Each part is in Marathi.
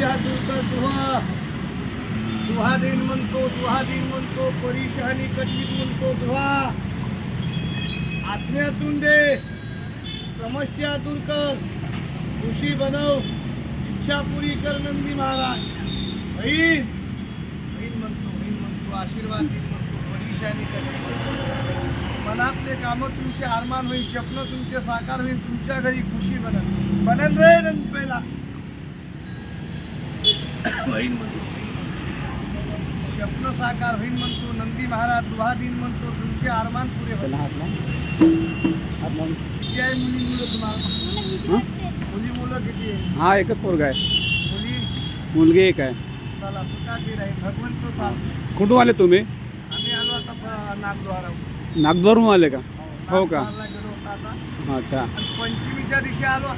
समस्या दूर कर दुहा दिन म्हणतो परेशानी कटवीत म्हणतो दुहा आत्म्यातून दे समस्या दूर कर खुशी बनव इच्छा पुरी कर नंदी महाराज होईल म्हणतो आशीर्वाद दिन म्हणतो परेशानी कटवीत मनातले कामं तुमचे आरमान होईल स्वप्न तुमचे साकार होईल तुमच्या घरी खुशी बनन रे नंद पहिला होईल म्हणतो स्वप्न साकार होईल म्हणतो नंदी महाराज दुहा दिन म्हणतो तुमचे आरमान पुरे होईल किती आहे मुली मुलं तुम्हाला मुली मुलं किती आहे हा एकच पोरगा आहे मुली मुलगी एक आहे चला सुखाची राहील भगवंत सांग कुठून आले तुम्ही आम्ही आलो आता नागद्वाराहून नागद्वारून आले का हो का नागद्वारला गेलो होतो आता अच्छा आणि पंचमीच्या दिवशी आलो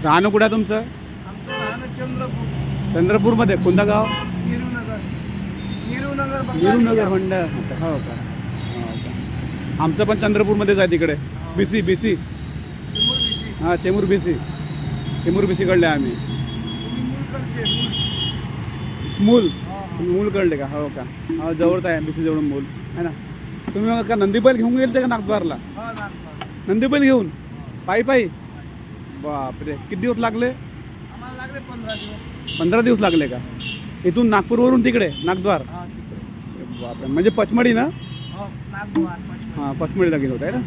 राहणं कुठं आहे तुमचं आमचं राहणं चंद्रपूर चंद्रपूरमध्ये कोणतं गाव नेहरूनगर मंड हो का आमचं पण चंद्रपूरमध्येच आहे तिकडे बीसी हां चेमूर बीसी कडले आम्ही मूल कडले का हो का हो जवळच आहे बीसी जवळ मूल है ना तुम्ही मग का नंदीबैल घेऊन गेले का नागद्वारला नंदीबैल घेऊन पायी बापरे किती दिवस लागले आम्हाला लागले 15 दिवस लागले का इथून नागपूरवरून तिकडे नागद्वार बापरे म्हणजे पचमडी ना हां पचमडीला गेले होते ना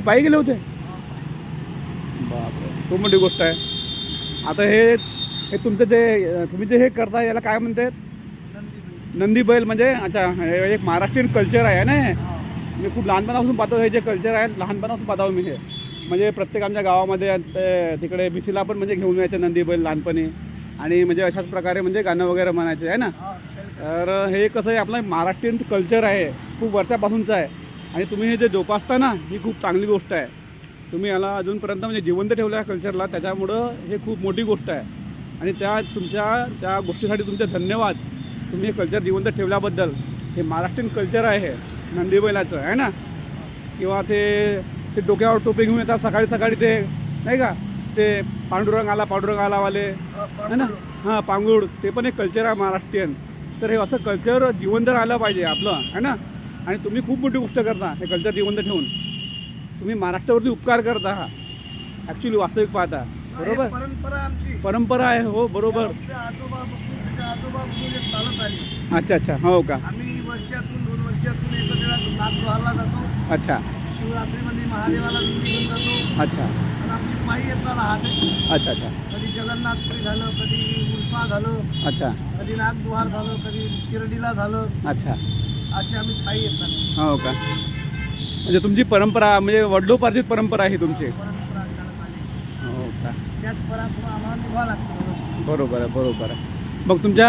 पायी गेले होते बापरे खूप मोठी गोष्ट आहे आता हे तुमचं जे तुम्ही जे हे करताय याला काय म्हणतात नंदी बैल म्हणजे अच्छा हे एक महाराष्ट्रीयन कल्चर आहे ना हे मी खूप लहानपणापासून पाहतो हे जे कल्चर आहे लहानपणापासून पाहतो मी हे म्हणजे प्रत्येक आमच्या गावामध्ये तिकडे बीसीला पण म्हणजे घेऊन यायचे नंदी बैल लहानपणी आणि म्हणजे अशाच प्रकारे म्हणजे गाणं वगैरे म्हणायचे आहे ना तर हे कसं आहे आपलं महाराष्ट्रीयन कल्चर आहे खूप वर्षापासूनचं आहे आणि तुम्ही हे जे जोपासता ना ही खूप चांगली गोष्ट आहे तुम्ही याला अजूनपर्यंत म्हणजे जिवंत ठेवलं आहे कल्चरला त्याच्यामुळं हे खूप मोठी गोष्ट आहे आणि त्या गोष्टीसाठी तुमचे धन्यवाद तुम्ही हे कल्चर जिवंत ठेवल्याबद्दल हे महाराष्ट्रीयन कल्चर आहे नंदी बैलाचं आहे ना किंवा ते डोक्यावर टोपी घेऊन येतात सकाळी ते नाही का ते पांडुरंग आला वाले है ना हां पांगुड ते पण एक कल्चर आहे महाराष्ट्रीयन तर हे असं कल्चर जिवंत राहिलं पाहिजे आपलं आहे ना आणि तुम्ही खूप मोठी गोष्ट करता हे कल्चर जिवंत ठेवून तुम्ही महाराष्ट्रावरती उपकार करता हा ॲक्च्युली वास्तविक पाहता बरोबर परंपरा आहे हो बरोबर अच्छा हो का आम्ही वर्षातून 2 वर्षातून एक वेळा नागद्वारला जातो अच्छा शिवरात्रीमध्ये महादेवाला घेऊन जातो अच्छा आणि आमची पायी यात्रा राहते अच्छा कधी जगन्नाथपुरी झालं कधी उल्सा झालं अच्छा कधी नागद्वार झालं कधी शिर्डीला झालं अच्छा अशी आम्ही पायी येतात हो का म्हणजे तुमची परंपरा म्हणजे वडिलोपार्जित परंपरा आहे तुमची परंपरा चालत आली हो का त्याच परंपरा आम्हाला निभा लागते बरोबर आहे मग तुमच्या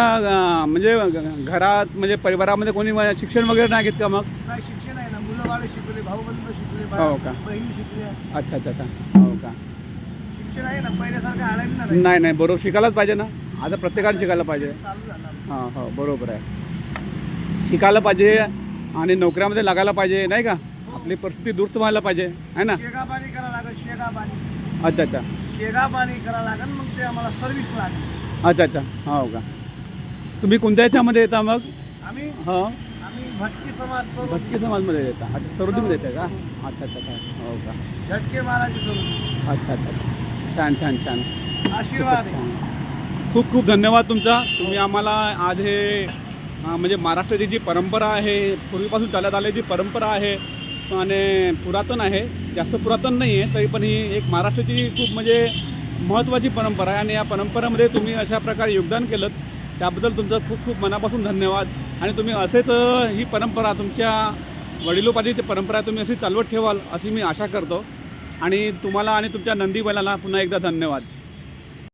म्हणजे घरात म्हणजे परिवारामध्ये कोणी शिक्षण वगैरे नाही घेत का मग काय शिक्षण आहे ना मुलं बाळ शिकले भाऊबंद शिकले हो का बहीण शिकल्या अच्छा हो का शिक्षण आहे ना पहिल्यासारखं आडायला नाही बरोबर शिकायलाच पाहिजे ना आता प्रत्येकाने शिकायला पाहिजे चालू झालं हां हो बरोबर आहे शिकायला पाहिजे आणि नोकऱ्यामध्ये लागायला पाहिजे नाही का आपली परिस्थिती दुरुस्त व्हायला पाहिजे आहे ना शेगापाणी करावं लागेल शेगापाणी अच्छा शेगापाणी करावं लागेल मग ते आम्हाला सर्व्हिस लागेल अच्छा हो का तुम्ही कोणत्या ह्याच्यामध्ये येता मग आम्ही भटकी समाजमध्ये येता अच्छा सरोदीमध्ये येते का अच्छा हो का झटके महाराज स्वरूप अच्छा छान आशीर्वाद छान खूप धन्यवाद तुमचा तुम्ही आम्हाला आज हे म्हणजे महाराष्ट्राची जी परंपरा आहे पूर्वीपासून चालत आलेली जी परंपरा आहे आणि पुरातन आहे जास्त पुरातन नाही आहे तरी पण ही एक महाराष्ट्राची खूप म्हणजे महत्त्वाची परंपरा आहे आणि या परंपरेमध्ये तुम्ही अशा प्रकारे योगदान केलं त्याबद्दल तुमचं खूप मनापासून धन्यवाद आणि तुम्ही असेच ही परंपरा तुमच्या वडिलोपार्जित परंपरा तुम्ही अशी चालवत ठेवाल अशी मी आशा करतो आणि तुम्हाला आणि तुमच्या नंदी बैलाला पुन्हा एकदा धन्यवाद